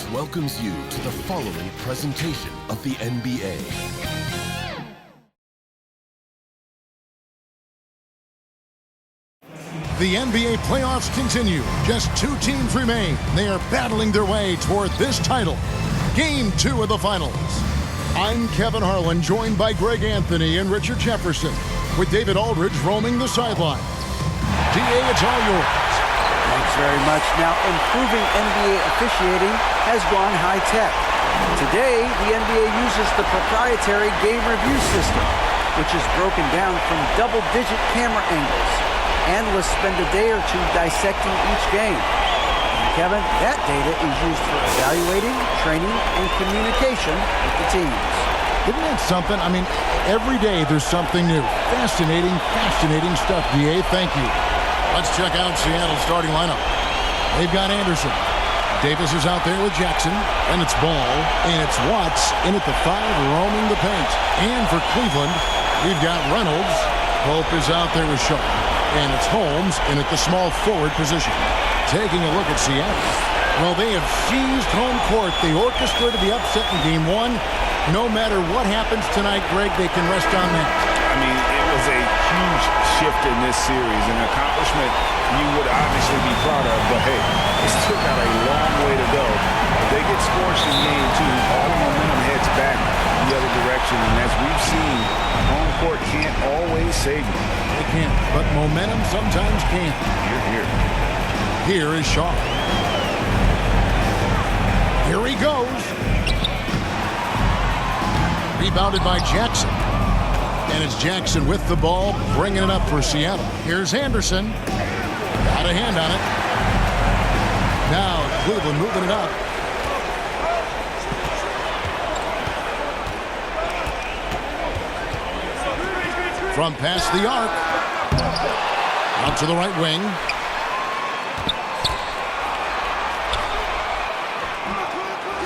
Sabers welcomes you to the following presentation of the NBA. The NBA playoffs continue. Just two teams remain. They are battling their way toward this title. Game 2 of the finals. I'm Kevin Harlan, joined by Greg Anthony and Richard Jefferson, with David Aldridge roaming the sideline. DA, it's all yours. Thanks very much. Now, improving NBA officiating has gone high-tech. Today, the NBA uses the proprietary game review system, which is broken down from double-digit camera angles. Analysts spend a day or two dissecting each game. And Kevin, that data is used for evaluating, training, and communication with the teams. Isn't that something? I mean, every day there's something new. Fascinating stuff, DA. Thank you. Let's check out Seattle's starting lineup. They've got Anderson. Davis is out there with Jackson. And it's Ball. And it's Watts in at the 5, roaming the paint. And for Cleveland, we've got Reynolds. Pope is out there with Shaw. And it's Holmes in at the small forward position. Taking a look at Seattle. Well, they have seized home court. They orchestrated the upset in Game 1. No matter what happens tonight, Greg, they can rest on that. I mean, it was a huge shift in this series, an accomplishment you would obviously be proud of, but hey, they still got a long way to go. If they get scorched in Game 2, all the momentum heads back the other direction, and as we've seen, home court can't always save you. They can't, but momentum sometimes can. Here. Here is Shaw. Here he goes. Rebounded by Jackson. And it's Jackson with the ball, bringing it up for Seattle. Here's Anderson. Got a hand on it. Now Cleveland moving it up. From past the arc. Out to the right wing.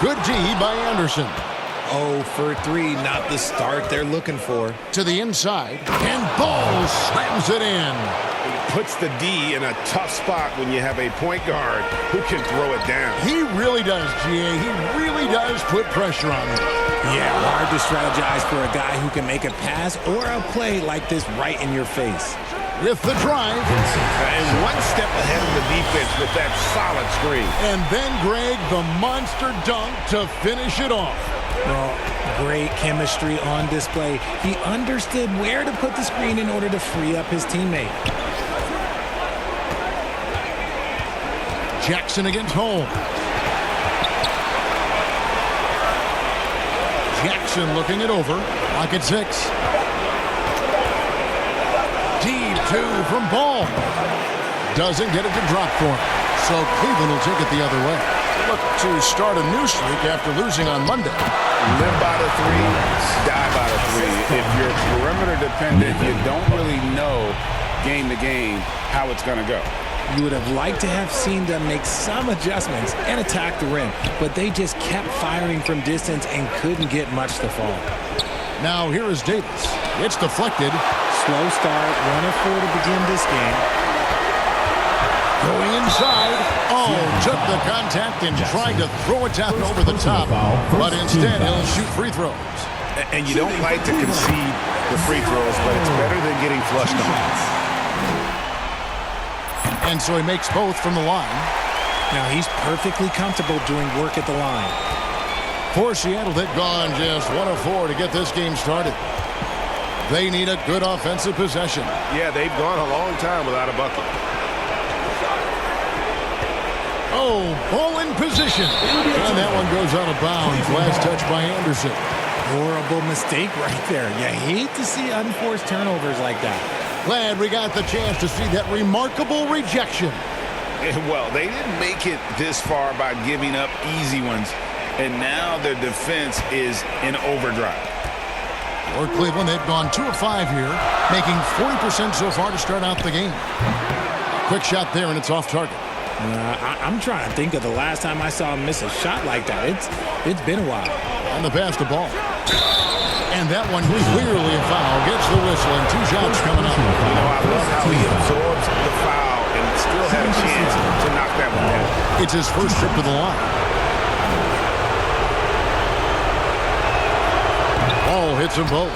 Good D by Anderson. 0 for 3, not the start they're looking for. To the inside, and Ball slams it in. Puts the D in a tough spot when you have a point guard who can throw it down. He really does, GA. He really does put pressure on him. Yeah, hard to strategize for a guy who can make a pass or a play like this right in your face. With the drive. And one step ahead of the defense with that solid screen. And then, Greg, the monster dunk to finish it off. Well, great chemistry on display. He understood where to put the screen in order to free up his teammate. Jackson against Holmes. Jackson looking it over. Lock at 6. Deep 2 from Ball. Doesn't get it to drop for him. So Cleveland will take it the other way. Look to start a new streak after losing on Monday. Live by the 3, die by the 3. If you're perimeter dependent, you don't really know game to game how it's going to go. You would have liked to have seen them make some adjustments and attack the rim, but they just kept firing from distance and couldn't get much to fall. Now here is Davis. It's deflected. Slow start, 1 of 4 to begin this game. Going inside. Oh, took the contact and tried to throw it down over the top. But instead, he'll shoot free throws. And you don't like to concede the free throws, but it's better than getting flushed on. And so he makes both from the line. Now he's perfectly comfortable doing work at the line. For Seattle, they've gone just 1 of 4 to get this game started. They need a good offensive possession. Yeah, they've gone a long time without a bucket. Oh, ball in position. And that one goes out of bounds. Last touch by Anderson. Horrible mistake right there. You hate to see unforced turnovers like that. Glad we got the chance to see that remarkable rejection. Well, they didn't make it this far by giving up easy ones, and now their defense is in overdrive. For Cleveland, they've gone 2 of 5 here, making 40% so far to start out the game. Quick shot there, and it's off target. I'm trying to think of the last time I saw him miss a shot like that. It's been a while. On the pass to Ball. And that one clearly a foul. Gets the whistle, and 2 shots coming up. You know, I love how he absorbs the foul and still had a chance to knock that one down. It's his first trip to the line. hits them both.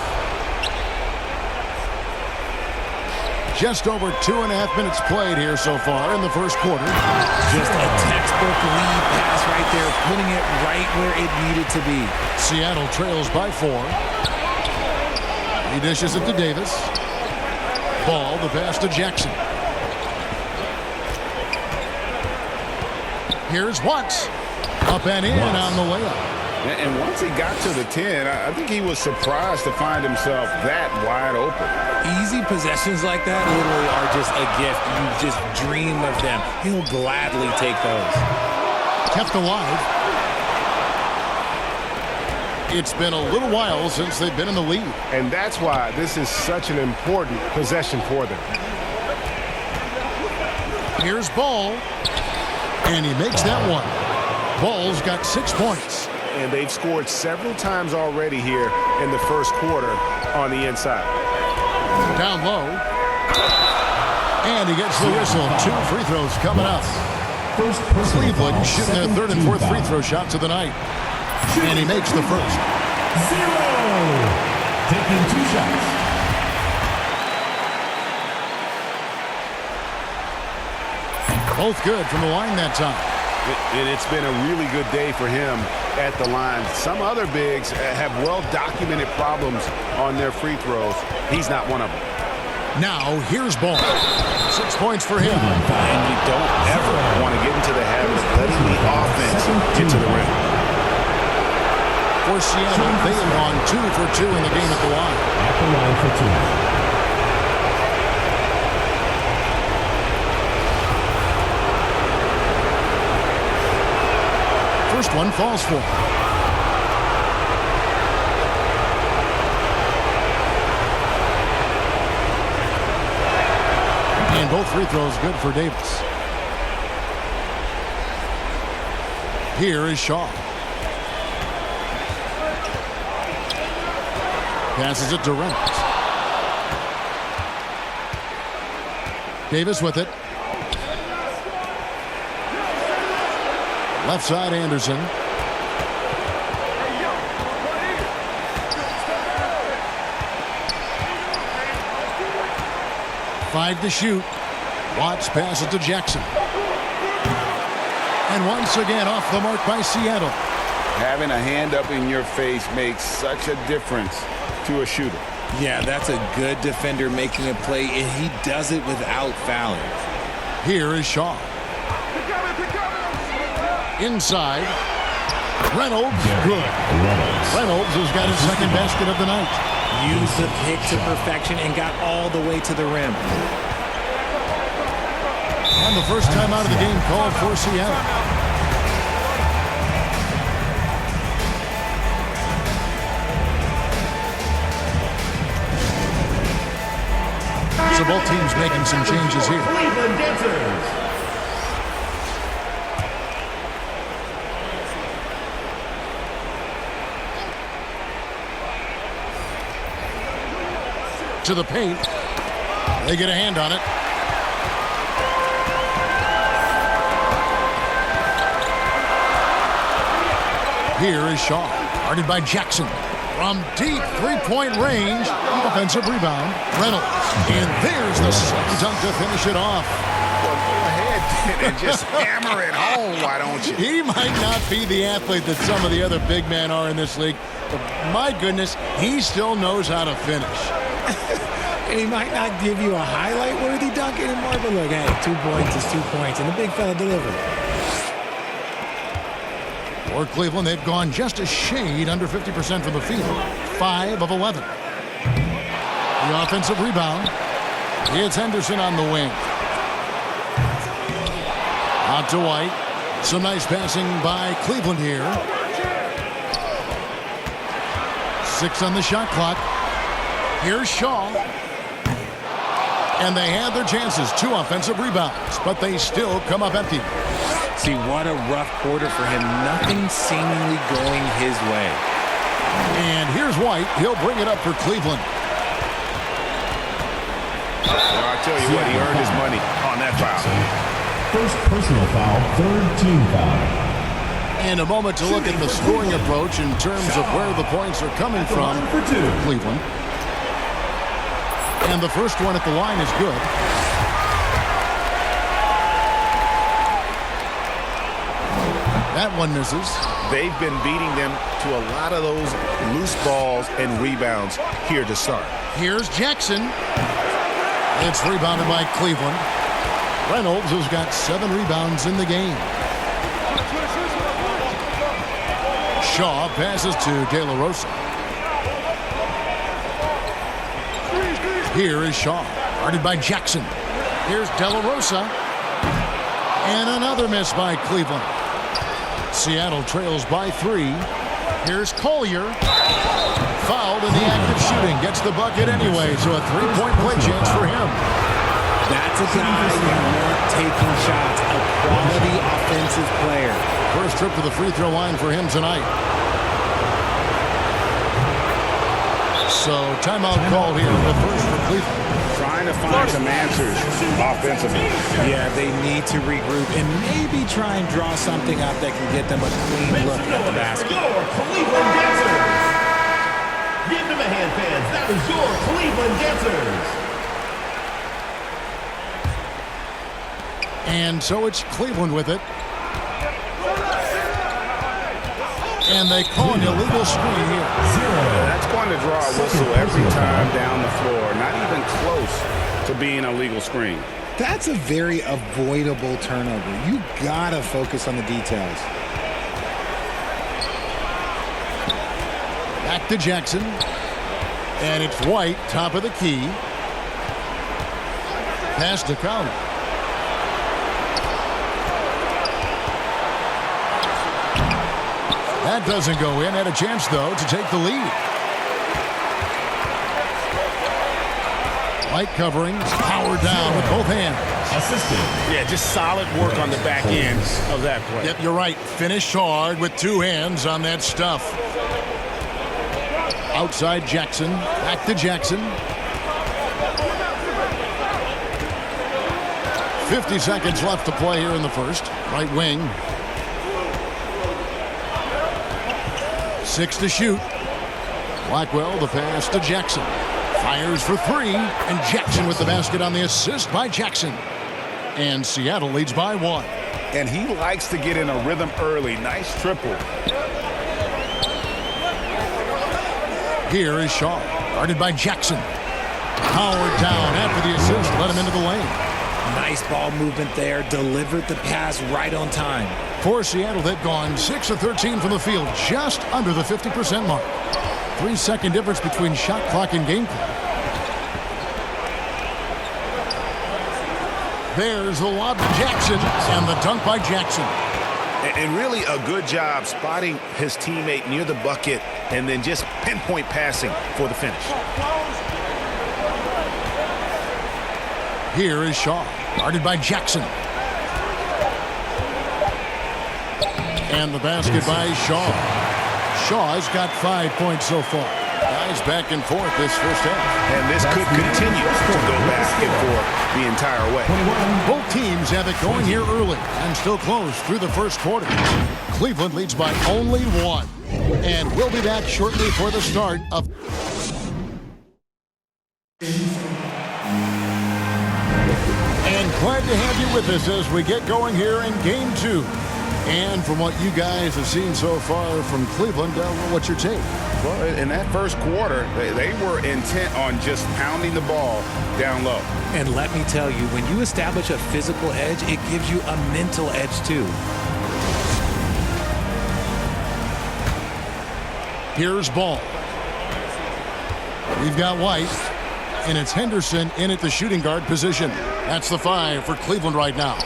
Just over 2.5 minutes played here so far in the first quarter. Just a textbook lead pass right there, putting it right where it needed to be. Seattle trails by 4. He dishes it to Davis. Ball, the pass to Jackson. Here's Watts. Up and in on the layup. And once he got to the 10, I think he was surprised to find himself that wide open. Easy possessions like that literally are just a gift. You just dream of them. He'll gladly take those. Kept alive. It's been a little while since they've been in the lead. And that's why this is such an important possession for them. Here's Ball. And he makes that one. Ball's got 6 points. And they've scored several times already here in the first quarter on the inside. Down low. And he gets the whistle. 2 free throws coming up. Cleveland shooting their 3rd and 4th free throw shots of the night. And he makes the first. 0. Taking 2 shots. Both good from the line that time. And it's been a really good day for him at the line. Some other bigs have well-documented problems on their free throws. He's not one of them. Now, here's Ball. 6 points for him. And you don't ever want to get into the habit of letting the offense get to the rim. For Seattle, they have gone 2 for 2 in the game at the line. At the line for 2. First one falls for him. And both free throws good for Davis. Here is Shaw. Passes it to Reynolds. Davis with it. Left side, Anderson. Five to shoot. Watts passes to Jackson. And once again off the mark by Seattle. Having a hand up in your face makes such a difference to a shooter. Yeah, that's a good defender making a play, and he does it without fouling. Here is Shaw. Inside. Reynolds, good. Reynolds has got his second basket of the night. Used the pick to perfection and got all the way to the rim. And the first time out of the game called for Seattle. So both teams making some changes here. Cleveland Dancers. To the paint. They get a hand on it. Here is Shaw. Guarded by Jackson. From deep three-point range. Offensive rebound. Reynolds. And there's the slam dunk to finish it off. Well, go ahead and just hammer it home, why don't you? He might not be the athlete that some of the other big men are in this league. But my goodness, he still knows how to finish. And he might not give you a highlight-worthy dunk anymore, but look, hey, 2 points is 2 points, and the big fella delivered. For Cleveland, they've gone just a shade under 50% from the field. 5 of 11. The offensive rebound. It's Henderson on the wing. Out to White. Some nice passing by Cleveland here. 6 on the shot clock. Here's Shaw. And they had their chances. 2 offensive rebounds, but they still come up empty. See, what a rough quarter for him. Nothing seemingly going his way. And here's White. He'll bring it up for Cleveland. Well, I tell you what, he earned his money on that foul. First personal foul, third team foul. And a moment to look at the scoring approach in terms of where the points are coming from for Cleveland. And the first one at the line is good. That one misses. They've been beating them to a lot of those loose balls and rebounds here to start. Here's Jackson. It's rebounded by Cleveland. Reynolds has got 7 rebounds in the game. Shaw passes to De La Rosa. Here is Shaw, guarded by Jackson. Here's De La Rosa. And another miss by Cleveland. Seattle trails by 3. Here's Collier. Fouled in the act of shooting. Gets the bucket anyway, so a 3-point play chance for him. That's a guy you want taking shots. A quality offensive player. First trip to the free throw line for him tonight. So timeout call here. The first for Cleveland. Trying to find some answers offensively. Yeah, they need to regroup and maybe try and draw something up that can get them a clean look at the basket. Your Cleveland Dancers. Give them a hand, fans. That is your Cleveland Dancers. And so it's Cleveland with it. And they call an illegal screen here. That's going to draw a whistle every time down the floor. Not even close to being a legal screen. That's a very avoidable turnover. You gotta focus on the details. Back to Jackson. And it's White, top of the key. Pass to Crowder. That doesn't go in. Had a chance, though, to take the lead. White covering. Power down with both hands. Assistant. Yeah, just solid work on the back end of that play. Yep, you're right. Finish hard with 2 hands on that stuff. Outside Jackson. Back to Jackson. 50 seconds left to play here in the first. Right wing. 6 to shoot. Blackwell, the pass to Jackson. Fires for 3, and Jackson with the basket on the assist by Jackson. And Seattle leads by 1. And he likes to get in a rhythm early. Nice triple. Here is Shaw, guarded by Jackson. Powered down after the assist, let him into the lane. Nice ball movement there. Delivered the pass right on time. For Seattle, they've gone 6 of 13 from the field, just under the 50% mark. 3-second difference between shot clock and game clock. There's the lob to Jackson, and the dunk by Jackson. And really a good job spotting his teammate near the bucket and then just pinpoint passing for the finish. Here is Shaw, guarded by Jackson. And the basket by Shaw. Shaw's got 5 points so far. Guys back and forth this first half. And this could continue to go back and forth the entire way. Both teams have it going here early and still close through the first quarter. Cleveland leads by only 1. And we'll be back shortly for the start of... And glad to have you with us as we get going here in Game 2. And from what you guys have seen so far from Cleveland, what's your take? Well, in that first quarter, they were intent on just pounding the ball down low. And let me tell you, when you establish a physical edge, it gives you a mental edge too. Here's Ball. We've got White, and it's Henderson in at the shooting guard position. That's the 5 for Cleveland right now.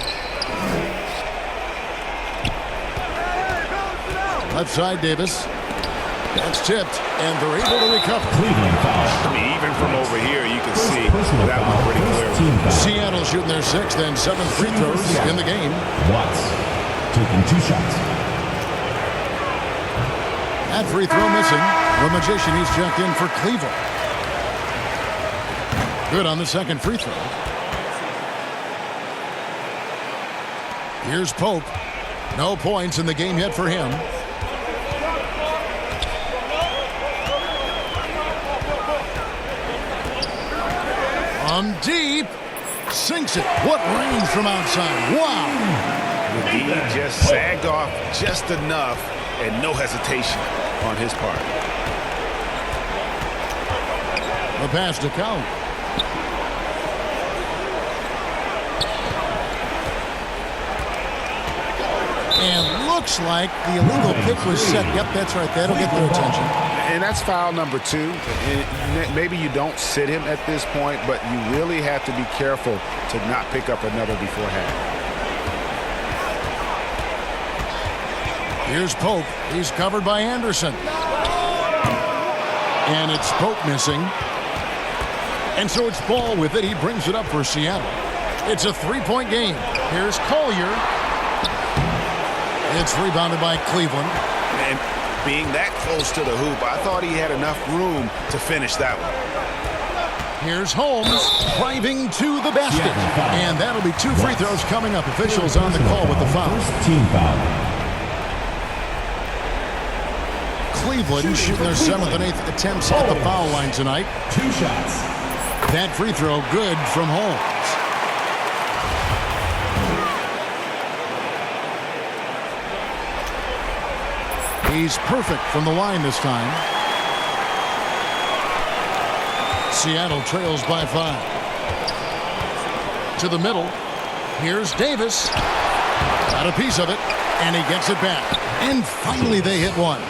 Left side, Davis. That's tipped, and they're able to recover. Cleveland foul. Even from over here, you can see that one pretty clearly. Seattle shooting their 6th and 7th free throws in the game. Watts taking 2 shots. That free throw missing. The Magician, he's checked in for Cleveland. Good on the second free throw. Here's Pope. No points in the game yet for him. From deep. Sinks it. What range from outside. Wow. He just sagged off just enough and no hesitation on his part. The pass to count. And looks like the illegal pick was set. Yep, that's right. That'll get their attention. And that's foul number 2. And maybe you don't sit him at this point, but you really have to be careful to not pick up another before half. Here's Pope. He's covered by Anderson. And it's Pope missing. And so it's Ball with it. He brings it up for Seattle. It's a 3-point game. Here's Collier. It's rebounded by Cleveland. And being that close to the hoop, I thought he had enough room to finish that one. Here's Holmes driving to the basket. And that'll be 2 free throws coming up. Officials on the call with the foul. Team foul. Cleveland shooting their 7th and 8th attempts at the foul line tonight. 2 shots. That free throw good from Holmes. He's perfect from the line this time. Seattle trails by 5. To the middle. Here's Davis. Got a piece of it, and he gets it back. And finally they hit one.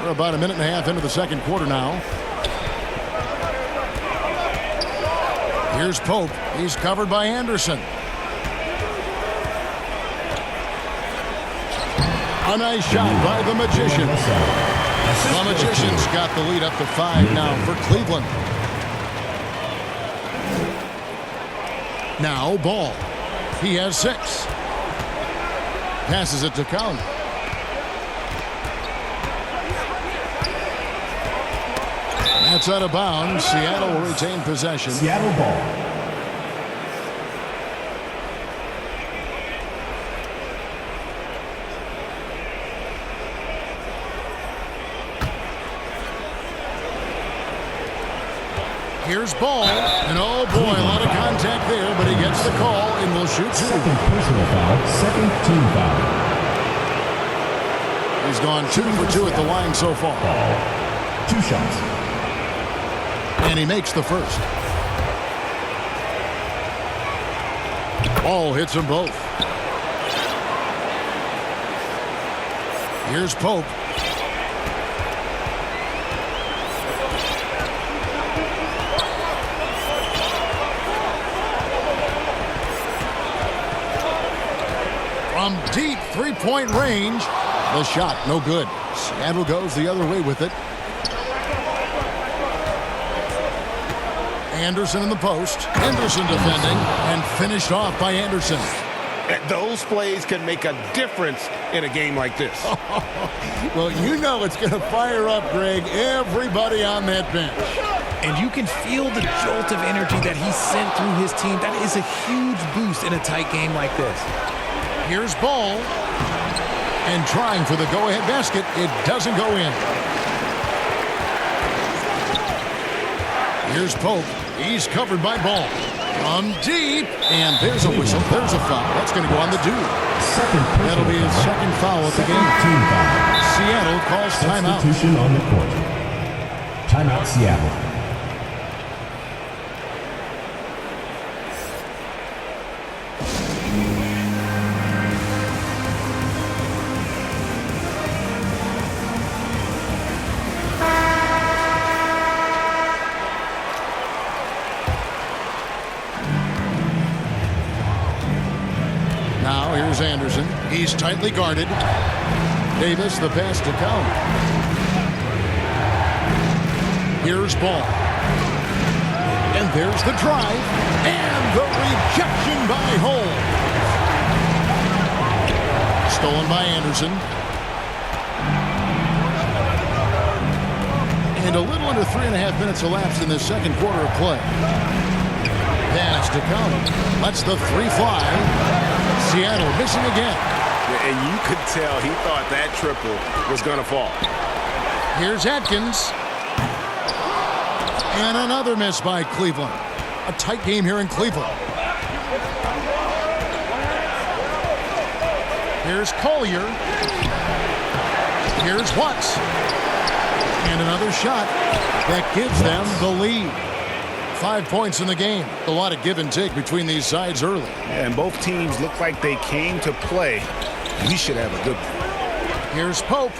We're about a minute and a half into the second quarter now. Here's Pope. He's covered by Anderson. A nice shot by the Magician. The Magician's got the lead up to 5 now for Cleveland. Now Ball. He has 6. Passes it to Count. That's out of bounds. Seattle will retain possession. Seattle ball. Here's Ball. And oh boy, a lot of contact there, but he gets the call and will shoot 2. Second personal foul. Second team foul. He's gone 2 for 2 at the line so far. 2 shots. And he makes the first. Ball hits them both. Here's Pope. From deep 3-point range. The shot, no good. Seattle goes the other way with it. Anderson in the post. Anderson defending and finished off by Anderson. Those plays can make a difference in a game like this. Well, you know it's going to fire up, Greg, everybody on that bench. And you can feel the jolt of energy that he sent through his team. That is a huge boost in a tight game like this. Here's Ball. And trying for the go-ahead basket. It doesn't go in. Here's Pope. He's covered by Ball. From deep. And there's a whistle. There's a foul. That's going to go on the dude. That'll be his second foul of the game. Team foul. Seattle calls timeout. Substitution on the court. Timeout Seattle. Anderson. He's tightly guarded. Davis, the pass to Count. Here's Ball. And there's the drive. And the rejection by Holmes. Stolen by Anderson. And a little under 3.5 minutes elapsed in the second quarter of play. pass to come. Lets the three fly. Seattle missing again. And you could tell he thought that triple was going to fall. Here's Atkins. And another miss by Cleveland. A tight game here in Cleveland. Here's Collier. Here's Watts. And another shot that gives them the lead. 5 points in the game. A lot of give and take between these sides early. Yeah, and both teams look like they came to play. We should have a good one. Here's Pope.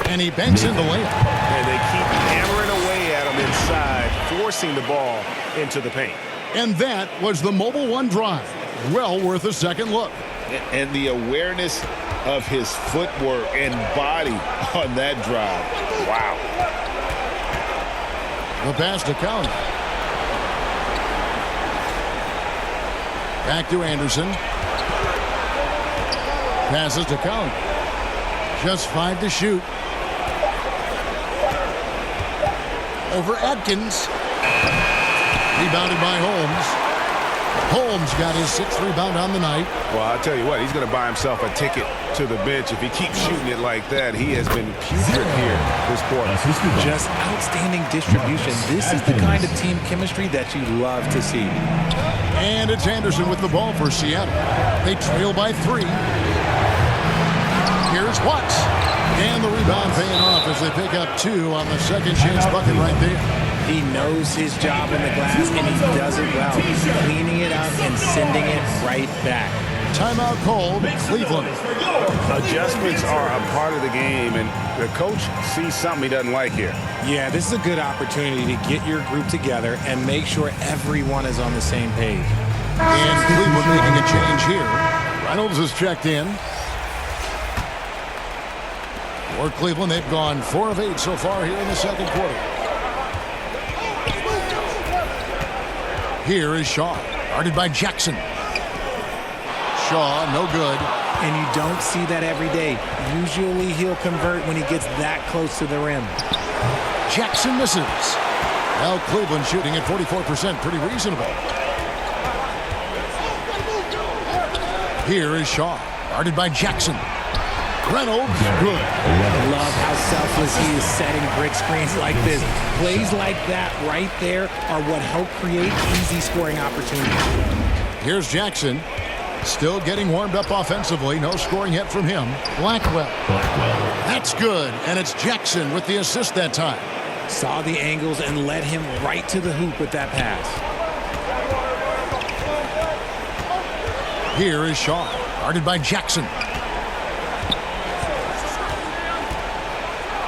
And he banks in the layup. And they keep hammering away at him inside, forcing the ball into the paint. And that was the Mobile One drive. Well worth a second look. And the awareness of his footwork and body on that drive. Wow. The pass to County. Back to Anderson. Passes to County. Just 5 to shoot. Over Atkins. Rebounded by Holmes. Holmes got his 6th rebound on the night. Well, I'll tell you what, he's going to buy himself a ticket to the bench. If he keeps shooting it like that, he has been putrid here this quarter. Just outstanding distribution. This is the kind of team chemistry that you love to see. And it's Anderson with the ball for Seattle. They trail by 3. Here's Watts. And the rebound paying off as they pick up 2 on the second chance bucket right there. He knows his job in the glass, and he does it well, cleaning it up and sending it right back. Timeout called, Cleveland. Adjustments are a part of the game, and the coach sees something he doesn't like here. Yeah, this is a good opportunity to get your group together and make sure everyone is on the same page. And Cleveland making a change here. Reynolds is checked in. For Cleveland, they've gone 4 of 8 so far here in the second quarter. Here is Shaw, guarded by Jackson. Shaw, no good. And you don't see that every day. Usually he'll convert when he gets that close to the rim. Jackson misses. Well, Cleveland shooting at 44%, pretty reasonable. Here is Shaw, guarded by Jackson. Reynolds, good. I love how selfless he is setting brick screens like this. Plays like that right there are what help create easy scoring opportunities. Here's Jackson. Still getting warmed up offensively. No scoring yet from him. Blackwell. That's good. And it's Jackson with the assist that time. Saw the angles and led him right to the hoop with that pass. Here is Shaw, guarded by Jackson.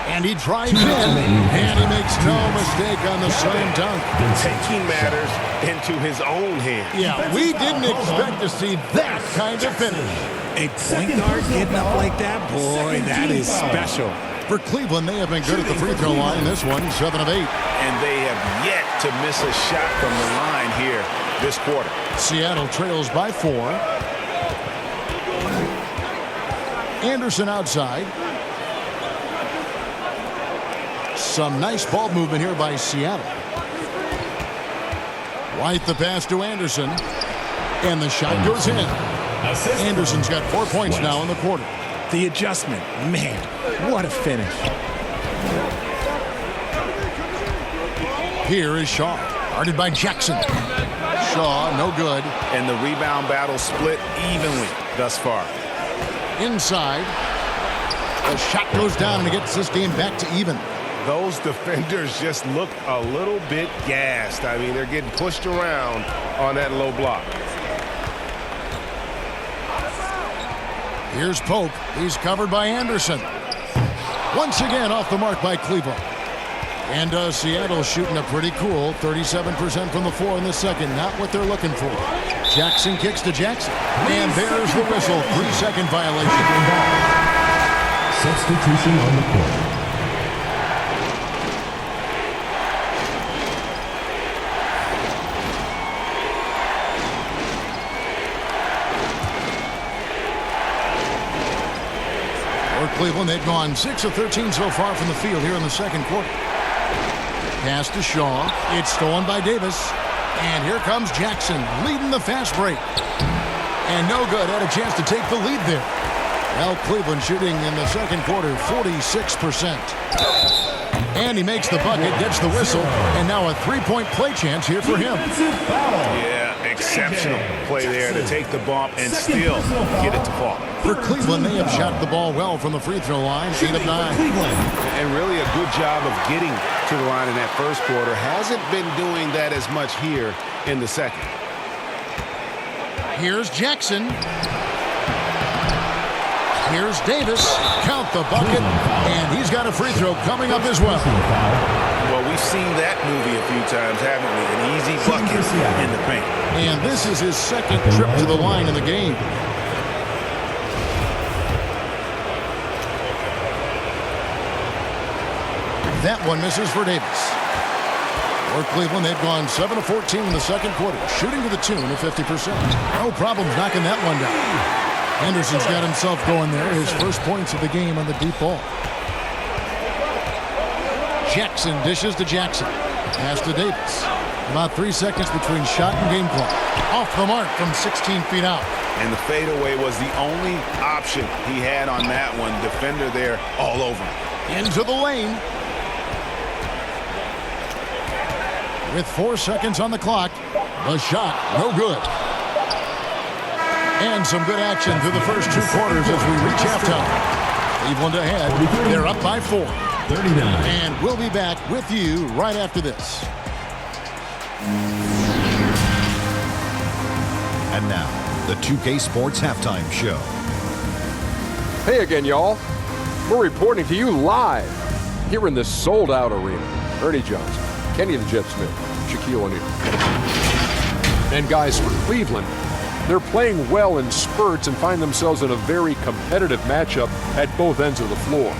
And he drives in, and he makes no mistake on the slam dunk. Taking matters into his own hands. Yeah, we didn't expect to see that kind of finish. A point guard getting up like that, boy, that is special. For Cleveland, they have been good at the free throw line. This one, 7 of 8. And they have yet to miss a shot from the line here this quarter. Seattle trails by 4. Anderson outside. Some nice ball movement here by Seattle. White the pass to Anderson. And the shot goes in. Anderson's got 4 points now in the quarter. The adjustment, man, what a finish. Here is Shaw, guarded by Jackson. Shaw, no good. And the rebound battle split evenly thus far. Inside. The shot goes down and it gets this game back to even. Those defenders just look a little bit gassed. I mean, they're getting pushed around on that low block. Here's Pope. He's covered by Anderson. Once again off the mark by Cleveland. And Seattle shooting a pretty cool 37% from the floor in the second. Not what they're looking for. Jackson kicks to Jackson. And there's the whistle. 3-second violation. Substitution on the court. Cleveland, they've gone 6 of 13 so far from the field here in the second quarter. Pass to Shaw. It's stolen by Davis. And here comes Jackson leading the fast break. And no good. Had a chance to take the lead there. Well, Cleveland shooting in the second quarter 46%. And he makes the bucket, gets the whistle, and now a three-point play chance here for him. Yeah, exceptional play there to take the bump and still get it to fall. For Cleveland, they have shot the ball well from the free throw line, 8 of 9. And really a good job of getting to the line in that first quarter. Hasn't been doing that as much here in the second. Here's Jackson. Here's Davis. Count the bucket. And he's got a free throw coming up as well. Well, we've seen that movie a few times, haven't we? An easy bucket in the paint. And this is his second trip to the line in the game. That one misses for Davis. For Cleveland, they've gone 7 of 14 in the second quarter, shooting to the tune of 50%. No problems knocking that one down. Henderson's got himself going there. His first points of the game on the deep ball. Jackson dishes to Jackson. Pass to Davis. About 3 seconds between shot and game clock. Off the mark from 16 feet out. And the fadeaway was the only option he had on that one. Defender there all over him. Into the lane. With 4 seconds on the clock, the shot no good. And some good action through the first 2 quarters as we reach halftime. Cleveland ahead. They're up by 4. 39. And we'll be back with you right after this. And now, the 2K Sports Halftime Show. Hey again, y'all. We're reporting to you live here in this sold-out arena. Ernie Johnson, Kenny the Jet Smith, Shaquille O'Neal. And guys, for Cleveland, they're playing well in spurts and find themselves in a very competitive matchup at both ends of the floor.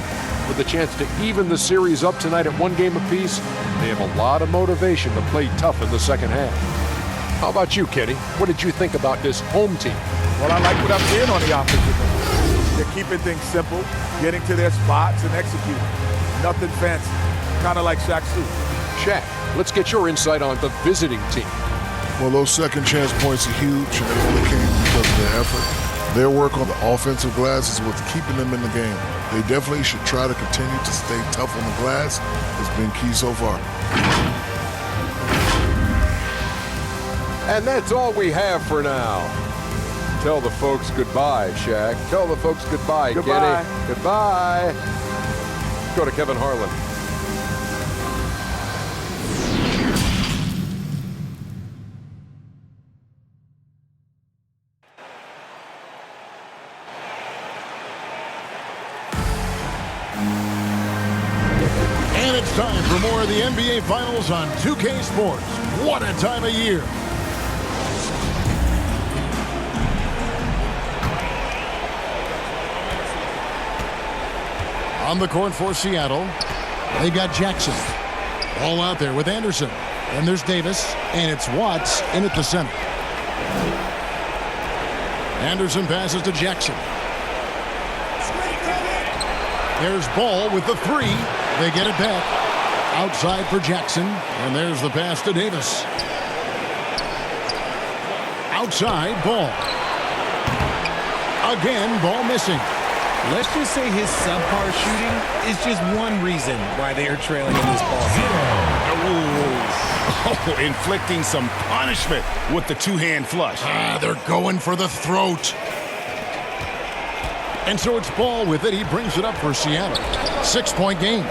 With a chance to even the series up tonight at 1 game apiece, they have a lot of motivation to play tough in the second half. How about you, Kenny? What did you think about this home team? Well, I like what I'm seeing on the offensive end. They're keeping things simple, getting to their spots and executing. Nothing fancy, kind of like Shaq's suit. Shaq, let's get your insight on the visiting team. Well, those second chance points are huge, and they only came because of their effort. Their work on the offensive glass is what's keeping them in the game. They definitely should try to continue to stay tough on the glass. It's been key so far. And that's all we have for now. Tell the folks goodbye, Shaq. Tell the folks goodbye, Goodbye. Kenny. Goodbye. Go to Kevin Harlan. And it's time for more of the NBA Finals on 2K Sports. What a time of year. On the court for Seattle, they got Jackson. All out there with Anderson. And there's Davis, and it's Watts in at the center. Anderson passes to Jackson. There's Ball with the 3. They get it back. Outside for Jackson, and there's the pass to Davis. Outside, Ball. Again, Ball missing. Let's just say his subpar shooting is just one reason why they are trailing in this ball game. Oh, inflicting some punishment with the 2-hand flush. They're going for the throat. And so it's Ball with it. He brings it up for Seattle. 6-point game.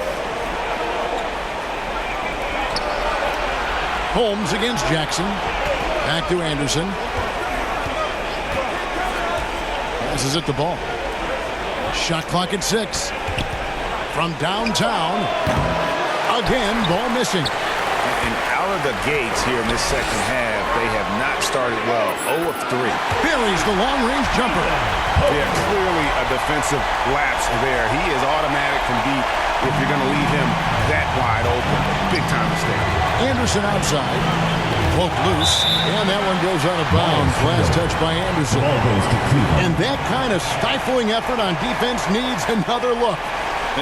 Holmes against Jackson. Back to Anderson. Passes it to Ball. Shot clock at 6. From downtown. Again, Ball missing. And out of the gates here in this second half, they have not started well. 0 of 3. Buries the long-range jumper. Yeah, clearly a defensive lapse there. He is automatic from deep if you're going to leave him that wide open. Big time mistake. Anderson outside. Poke loose. And that one goes out of bounds. Last touch by Anderson. And that kind of stifling effort on defense needs another look.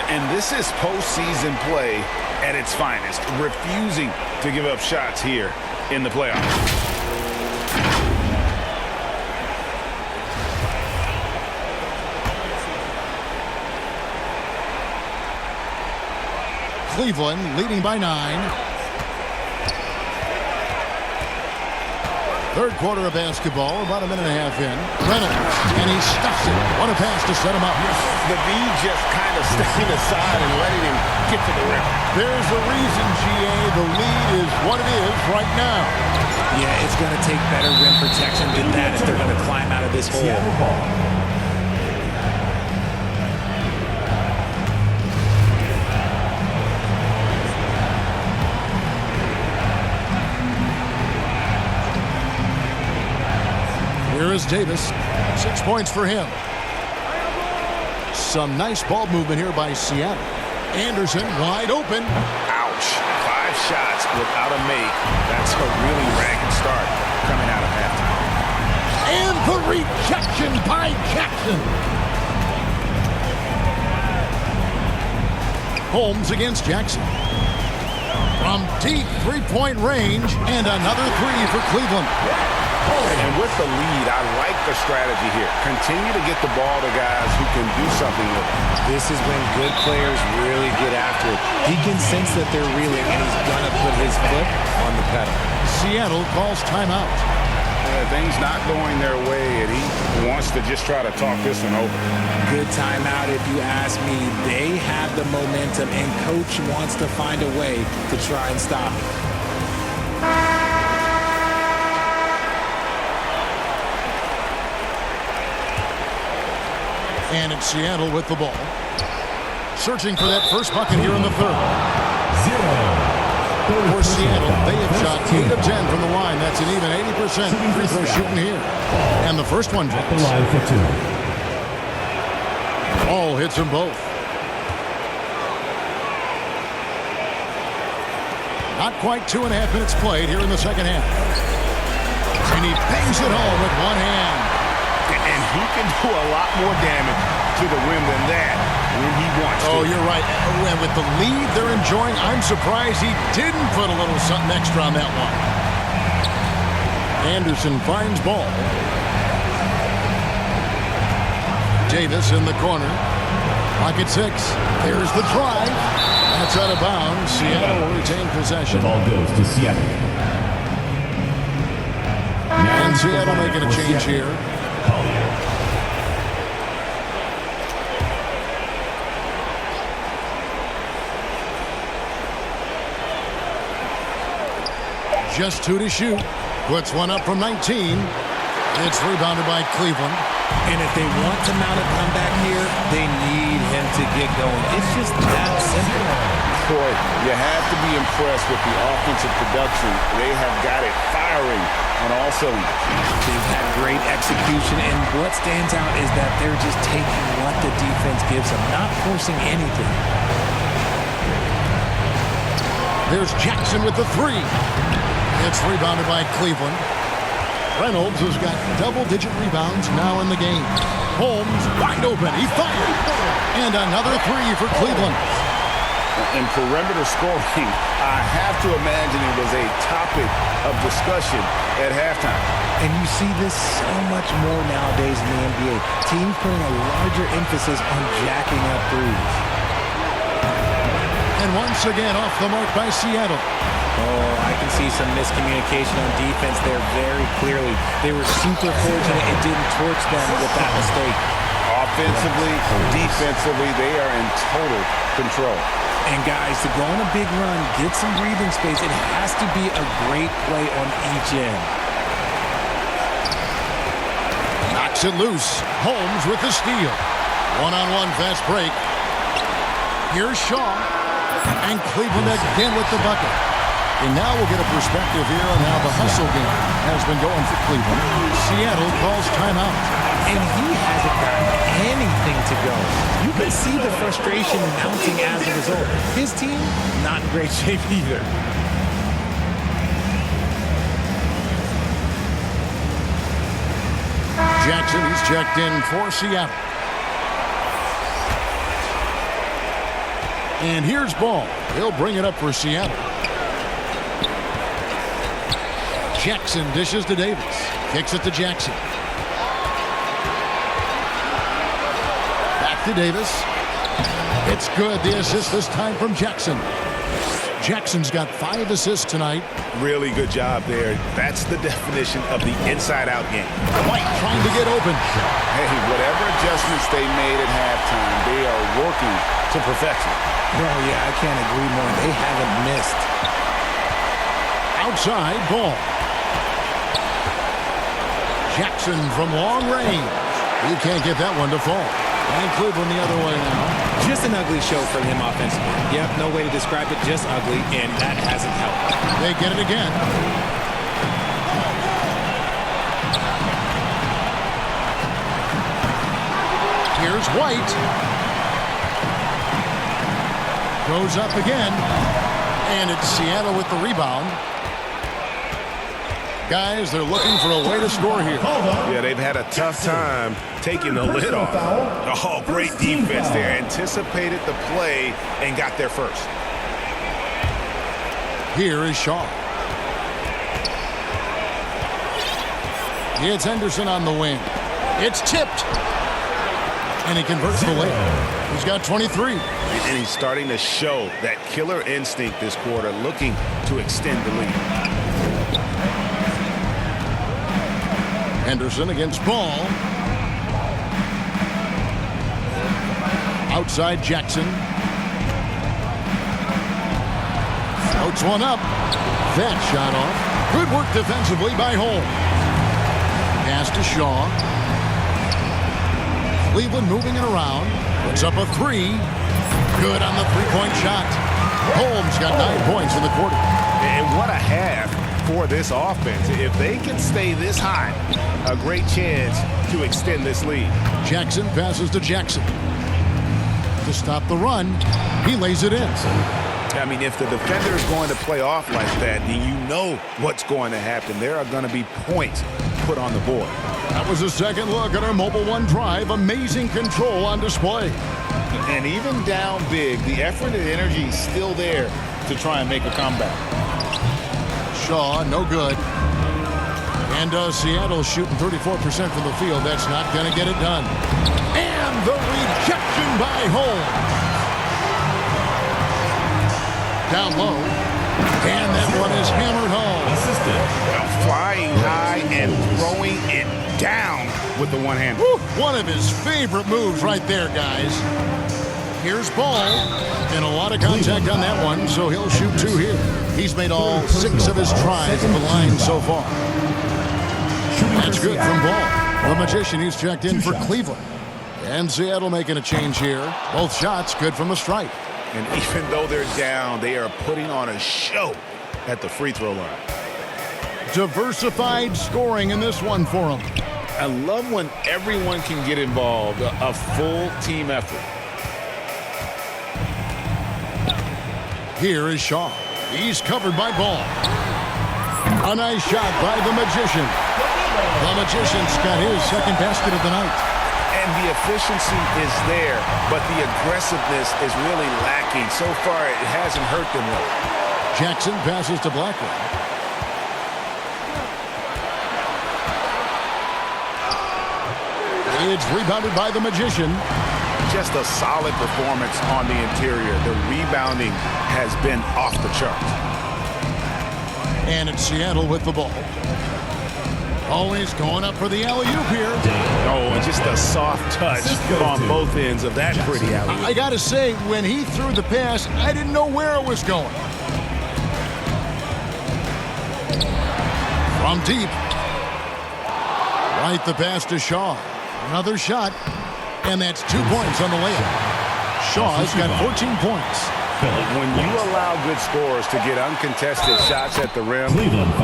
And this is postseason play at its finest. Refusing to give up shots here in the playoffs. Cleveland leading by 9. Third quarter of basketball, about a minute and a half in. Reynolds, and he stuffs it. What a pass to set him up. The V just kind of staying aside and letting him get to the rim. There's a reason, GA. The lead is what it is right now. Yeah, it's going to take better rim protection than that if they're going to climb out of this hole. Here is Davis. 6 points for him. Some nice ball movement here by Seattle. Anderson wide open. Ouch. 5 shots without a make. That's a really ragged start coming out of halftime. And the rejection by Jackson. Holmes against Jackson. From deep three-point range, and another 3 for Cleveland. And with the lead, I like the strategy here. Continue to get the ball to guys who can do something with it. This is when good players really get after it. He can sense that they're reeling, and he's going to put his foot on the pedal. Seattle calls timeout. Things not going their way, and he wants to just try to talk this one over. Good timeout if you ask me. They have the momentum, and Coach wants to find a way to try and stop it. And it's Seattle with the ball. Searching for that first bucket here in the third. For Seattle, they have shot 8 of 10 from the line. That's an even 80% free throw shooting here. And the first one drops. Ball hits them both. Not quite 2.5 minutes played here in the second half. And he bangs it home with one hand. And he can do a lot more damage to the rim than that when he wants to. Oh, you're right. And with the lead they're enjoying, I'm surprised he didn't put a little something extra on that one. Anderson finds ball. Davis in the corner. Pocket 6. There's the drive. That's out of bounds. Seattle will retain possession. The ball goes to Seattle. And Seattle making a change here. Just 2 to shoot. Puts one up from 19. It's rebounded by Cleveland. And if they want to mount a comeback here, they need him to get going. It's just that simple. Troy, you have to be impressed with the offensive production. They have got it firing on all cylinders. They've had great execution, and what stands out is that they're just taking what the defense gives them, not forcing anything. There's Jackson with the 3. It's rebounded by Cleveland. Reynolds has got double-digit rebounds now in the game. Holmes wide open. He fired. And another 3 for Cleveland. In perimeter scoring, I have to imagine it was a topic of discussion at halftime. And you see this so much more nowadays in the NBA. Teams putting a larger emphasis on jacking up threes. And once again off the mark by Seattle. Oh, I can see some miscommunication on defense there very clearly. They were super fortunate it didn't torch them with that mistake. Offensively, defensively, they are in total control. And guys, to go on a big run, get some breathing space, it has to be a great play on each end. Knocks it loose. Holmes with the steal. One-on-one fast break. Here's Shaw. And Cleveland again with the bucket. And now we'll get a perspective here on how the hustle game has been going for Cleveland. Seattle calls timeout. And he hasn't gotten anything to go. You can see the frustration mounting as a result. His team, not in great shape either. Jackson, he's checked in for Seattle. And here's Ball. He'll bring it up for Seattle. Jackson dishes to Davis. Kicks it to Jackson. Back to Davis. It's good. The assist this time from Jackson. Jackson's got 5 assists tonight. Really good job there. That's the definition of the inside-out game. White trying to get open. Hey, whatever adjustments they made at halftime, they are working to perfection. Oh, yeah, I can't agree more. They haven't missed. Outside ball. Jackson from long range. He can't get that one to fall. And Cleveland the other way now. Just an ugly show from him offensively. Yep, no way to describe it, just ugly, and that hasn't helped. They get it again. Here's White. Goes up again. And it's Seattle with the rebound. Guys, they're looking for a way to score here. Yeah, they've had a tough time taking the lid off. Oh, great defense there. Anticipated the play and got there first. Here is Shaw. It's Henderson on the wing. It's tipped. And he converts the layup. He's got 23. And he's starting to show that killer instinct this quarter, looking to extend the lead. Henderson against Ball. Outside Jackson. Floats one up. That shot off. Good work defensively by Holmes. Pass to Shaw. Cleveland moving it around. Puts up a 3. Good on the three-point shot. Holmes got 9 points in the quarter. And what a half for this offense. If they can stay this high, a great chance to extend this lead. Jackson passes to Jackson. To stop the run, he lays it in. I mean, if the defender is going to play off like that, then you know what's going to happen. There are going to be points put on the board. That was a second look at our Mobile One drive. Amazing control on display. And even down big, the effort and energy is still there to try and make a comeback. Shaw, no good. And Seattle shooting 34% from the field. That's not going to get it done. And the rejection by Holmes. Down low. And that one is hammered home. Flying high and throwing it down with the one hand. One of his favorite moves right there, guys. Here's Ball. And a lot of contact on that one, so he'll shoot 2 here. He's made all 6 of his tries at the line so far. That's good from Ball. The Magician, he's checked in for Cleveland. And Seattle making a change here. Both shots good from the stripe. And even though they're down, they are putting on a show at the free throw line. Diversified scoring in this one for them. I love when everyone can get involved, a full team effort. Here is Shaw. He's covered by Ball. A nice shot by the Magician. The Magician's got his second basket of the night. And the efficiency is there, but the aggressiveness is really lacking. So far, it hasn't hurt them well. Jackson passes to Blackwell. It's rebounded by the Magician. Just a solid performance on the interior. The rebounding has been off the charts. And it's Seattle with the ball. Always going up for the alley-oop here. Oh, and just a soft touch on both ends of that pretty alley-oop. I got to say, when he threw the pass, I didn't know where it was going. From deep. Right the pass to Shaw. Another shot. And that's 2 points on the layup. Shaw's got 14 points. When you allow good scorers to get uncontested shots at the rim,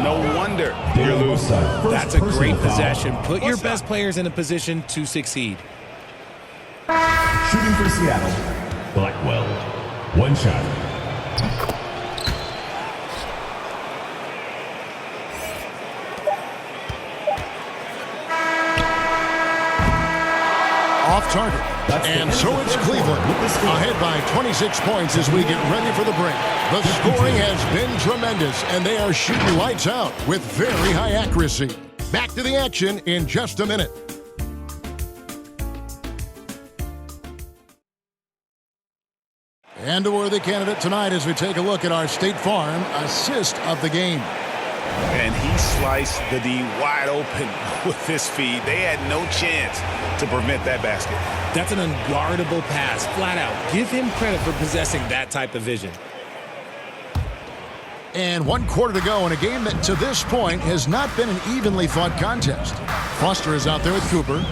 no wonder you're losing. That's a great possession. Put your best players in a position to succeed. Shooting for Seattle, Blackwell. 1 shot. Off target. And so it's Cleveland ahead by 26 points as we get ready for the break. The scoring has been tremendous, and they are shooting lights out with very high accuracy. Back to the action in just a minute. And a worthy candidate tonight as we take a look at our State Farm assist of the game. And he sliced the D wide open with his feed. They had no chance to prevent that basket. That's an unguardable pass, flat out. Give him credit for possessing that type of vision. And 1 quarter to go in a game that to this point has not been an evenly fought contest. Foster is out there with Cooper.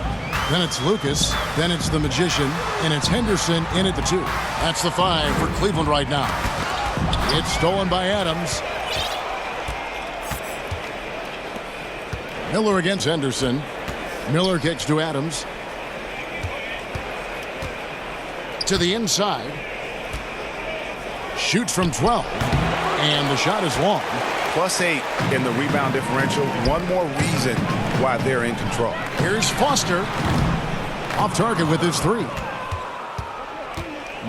Then it's Lucas. Then it's the Magician. And it's Henderson in at the 2. That's the 5 for Cleveland right now. It's stolen by Adams. Miller against Henderson. Miller kicks to Adams. To the inside. Shoots from 12. And the shot is long. +8 in the rebound differential. One more reason why they're in control. Here's Foster. Off target with his 3.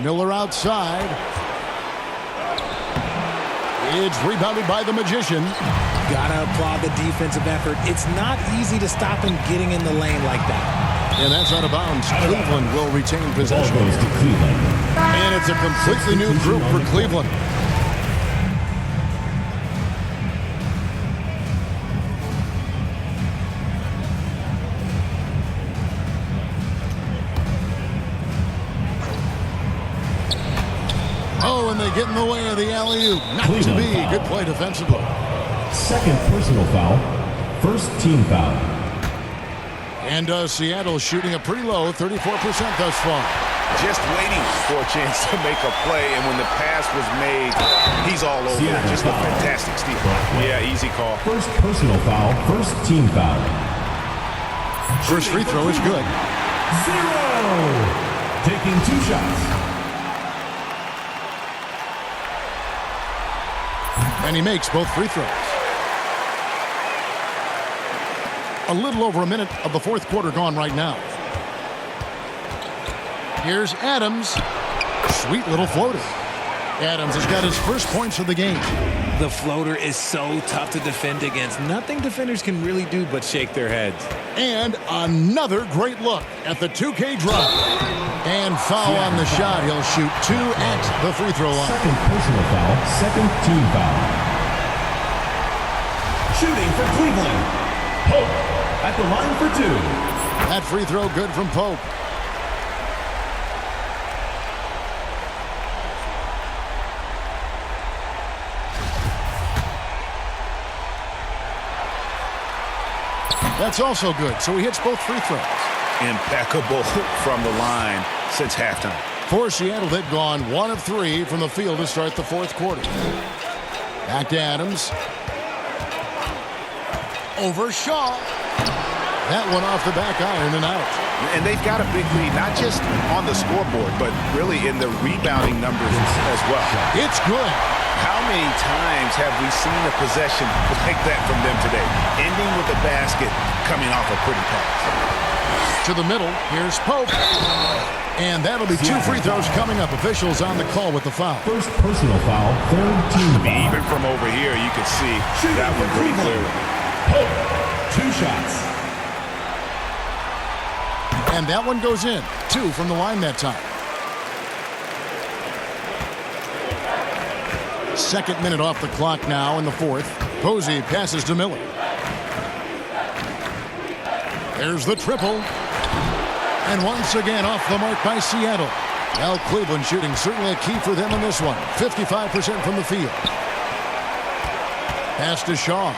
Miller outside. It's rebounded by the Magician. Gotta applaud the defensive effort. It's not easy to stop him getting in the lane like that. And that's out of bounds. Cleveland will retain possession. And it's a completely new group for Cleveland. Oh, and they get in the way of the alley-oop. Not to be. Good play defensively. Second personal foul. First team foul. And Seattle shooting a pretty low 34% thus far. Just waiting for a chance to make a play, and when the pass was made, he's all over it. Just a fantastic steal. Yeah, easy call. First personal foul. First team foul. First free throw is good. 0. Taking 2 shots. And he makes both free throws. A little over a minute of the 4th quarter gone right now. Here's Adams. Sweet little floater. Adams has got his first points of the game. The floater is so tough to defend against. Nothing defenders can really do but shake their heads. And another great look at the 2K drop. And foul on the shot. He'll shoot 2 at the free throw line. Second personal foul. Second team foul. Shooting for Cleveland. Pope at the line for 2. That free throw good from Pope. That's also good. So he hits both free throws. Impeccable from the line since halftime. For Seattle, they've gone 1 of 3 from the field to start the 4th quarter. Back to Adams. Over Shaw. That one off the back iron and out. And they've got a big lead, not just on the scoreboard, but really in the rebounding numbers as well. It's good. How many times have we seen a possession like that from them today? Ending with a basket, coming off a pretty pass. To the middle, here's Pope. And that'll be 2 free throws coming up. Officials on the call with the foul. First personal foul, third team foul. Even from over here, you can see that one pretty clearly. Pope, 2 shots. And that one goes in. 2 from the line that time. 2nd minute off the clock now in the 4th. Posey passes to Miller. There's the triple. And once again off the mark by Seattle. Now Cleveland shooting certainly a key for them in this one. 55% from the field. Pass to Shaw.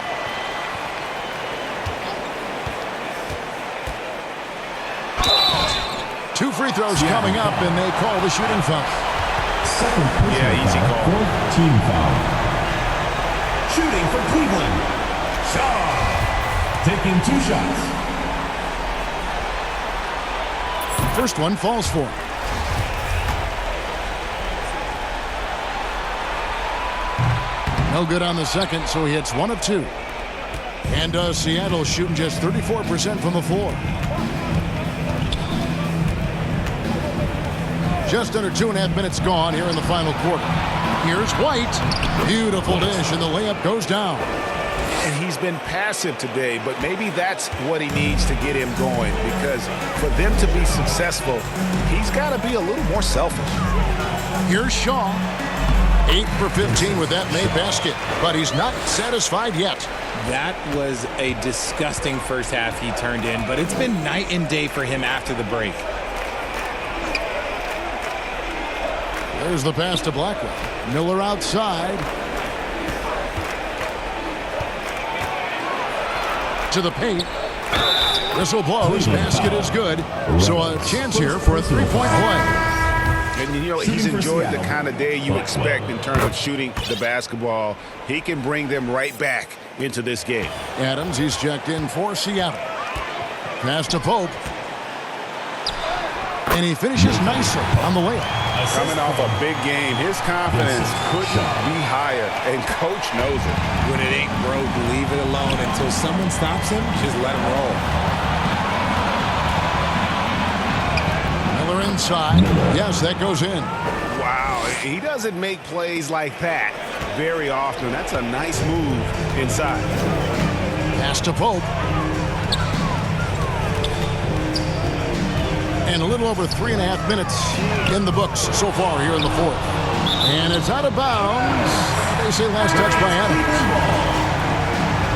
Two free throws coming up, and they call the shooting foul. Second personal easy foul, call. fourth team foul. Shooting for Cleveland. Shaw taking 2 shots. First one falls for him. No good on the second, so he hits 1 of 2. And Seattle shooting just 34% from the floor. Just under 2.5 minutes gone here in the final quarter. Here's White. Beautiful dish, and the layup goes down. And he's been passive today, but maybe that's what he needs to get him going, because for them to be successful, he's got to be a little more selfish. Here's Shaw. 8 for 15 with that made basket, but he's not satisfied yet. That was a disgusting first half he turned in, but it's been night and day for him after the break. There's the pass to Blackwell. Miller outside. To the paint. Whistle blows. Basket is good. So a chance here for a three-point play. And, you know, he's enjoyed the kind of day you expect in terms of shooting the basketball. He can bring them right back into this game. Adams, he's checked in for Seattle. Pass to Pope. And he finishes nicely on the layup. Coming off a big game, his confidence couldn't be higher, and coach knows it. When it ain't broke, leave it alone. Until someone stops him, just let him roll. Miller inside. Yes, that goes in. Wow, he doesn't make plays like that very often. That's a nice move inside. Pass to Pope. And a little over 3.5 minutes in the books so far here in the fourth. And it's out of bounds. They say last touch by Adams.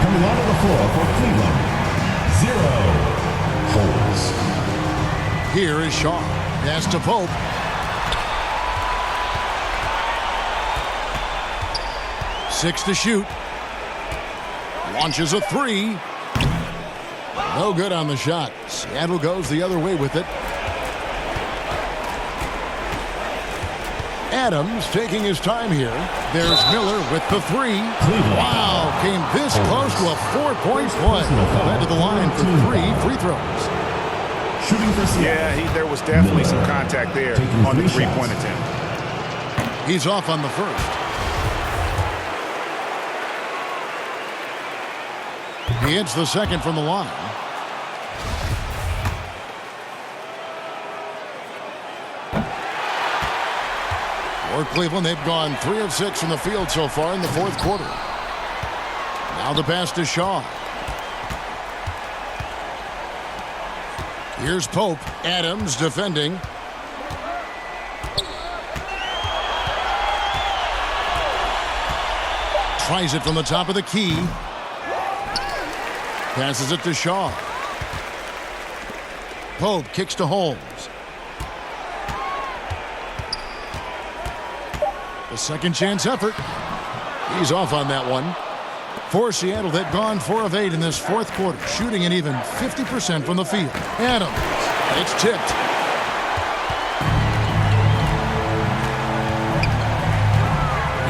Coming out of the floor for Cleveland, 0 holds. Here is Shaw. Pass to Pope. Six to shoot. Launches a three. No good on the shot. Seattle goes the other way with it. Adams taking his time here. There's Miller with the three. Wow, came this close to a 4-point play. Led to the line for 3 free throws. Yeah, there was definitely some contact there on the three-point attempt. He's off on the first. He hits the second from the line. For Cleveland, they've gone 3 of 6 from the field so far in the fourth quarter. Now the pass to Shaw. Here's Pope. Adams defending. Tries it from the top of the key. Passes it to Shaw. Pope kicks to Holmes. A second chance effort. He's off on that one. For Seattle, they've gone 4 of 8 in this fourth quarter, shooting an even 50% from the field. Adams. It's tipped.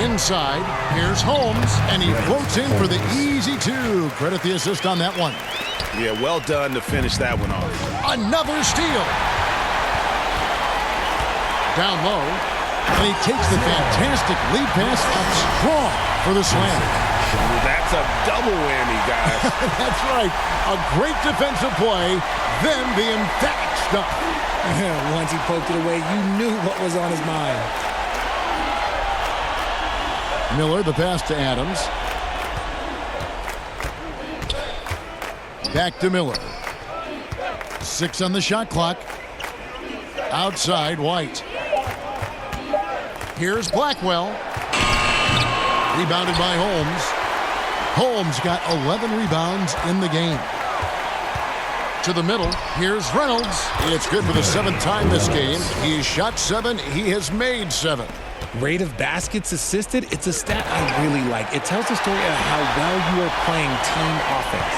Inside, here's Holmes, and he floats in for the easy 2. Credit the assist on that one. Yeah, well done to finish that one off. Another steal. Down low, and he takes the fantastic lead pass up strong for the slam. That's a double whammy, guys. That's right. A great defensive play, then the emphatic stuff. Once he poked it away, you knew what was on his mind. Miller, the pass to Adams. Back to Miller. 6 on the shot clock. Outside, White. Here's Blackwell. Rebounded by Holmes. Holmes got 11 rebounds in the game. To the middle, here's Reynolds. It's good for the 7th time this game. He's shot 7. He has made 7. Rate of baskets assisted, it's a stat I really like. It tells the story of how well you are playing team offense.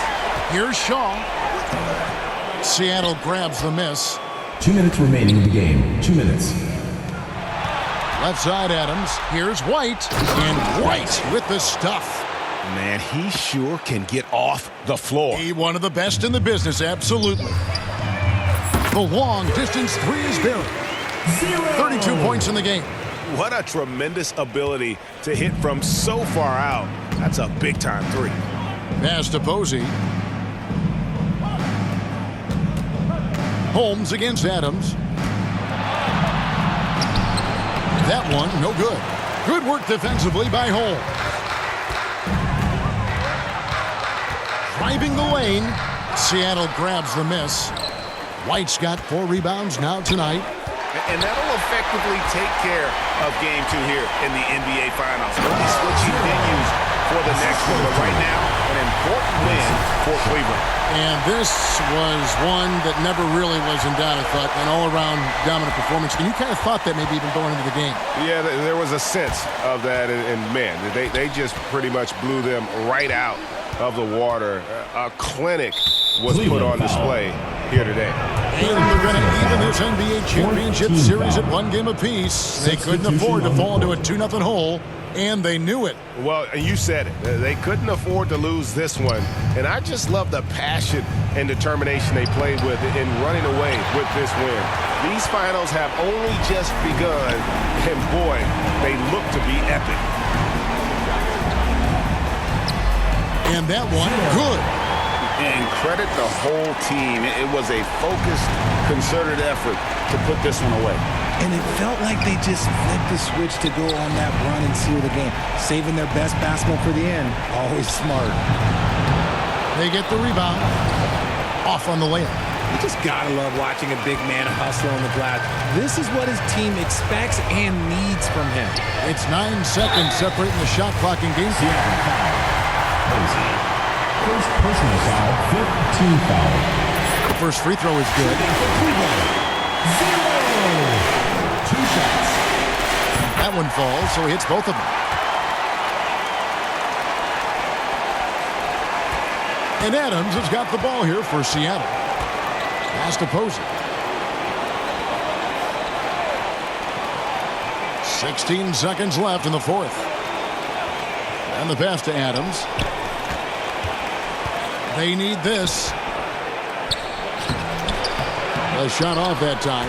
Here's Shaw. Seattle grabs the miss. 2 minutes remaining in the game. 2 minutes. Left side Adams. Here's White. And White with the stuff. Man, he sure can get off the floor. He one of the best in the business, absolutely. The long distance 3 is buried. 32 points in the game. What a tremendous ability to hit from so far out. That's a big-time 3. Pass to Posey. Holmes against Adams. one, no good. Good work defensively by Hole. Driving the lane. Seattle grabs the miss. White's got 4 rebounds now tonight. And that'll effectively take care of game 2 here in the NBA Finals. We'll be switching venues for the next one. But right now, an important win for Cleveland. And this was one that never really was in doubt, I thought. An all-around dominant performance. And you kind of thought that maybe even going into the game. Yeah, there was a sense of that. And man, they just pretty much blew them right out of the water. A clinic was put on display here today. And they're going to even this NBA championship series at 1 game apiece. They couldn't afford to fall into a 2-0 hole, and they knew it. Well, you said it. They couldn't afford to lose this one. And I just love the passion and determination they played with in running away with this win. These finals have only just begun, and boy, they look to be epic. And that one, good. And credit the whole team. It was a focused, concerted effort to put this one away. And it felt like they just flipped the switch to go on that run and seal the game. Saving their best basketball for the end. Always smart. They get the rebound. Off on the layup. You just gotta love watching a big man hustle on the glass. This is what his team expects and needs from him. It's 9 seconds separating the shot clock and game time. First personal foul, 5th team foul. The first free throw is good. 0. 2 shots. That one falls, so he hits both of them. And Adams has got the ball here for Seattle. Fast opposing. 16 seconds left in the 4th. And the pass to Adams. They need this. A shot off that time.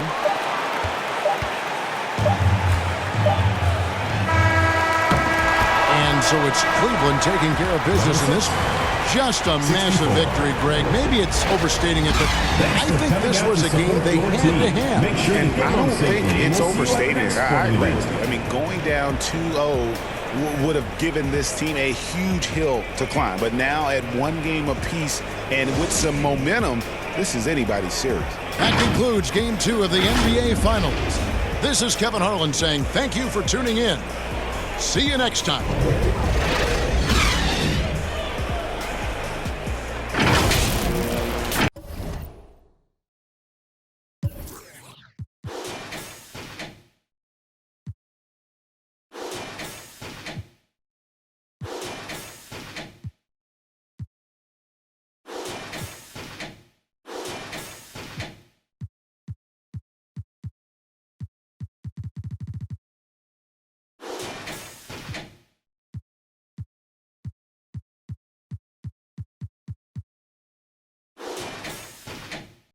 And so it's Cleveland taking care of business in this one. Just a massive victory, Greg. Maybe it's overstating it, but I think this was a game they had to have. And I don't think it's overstating it. I agree with you. I mean, going down 2-0 would have given this team a huge hill to climb. But now at 1 game apiece and with some momentum, this is anybody's series. That concludes Game 2 of the NBA Finals. This is Kevin Harlan saying thank you for tuning in. See you next time.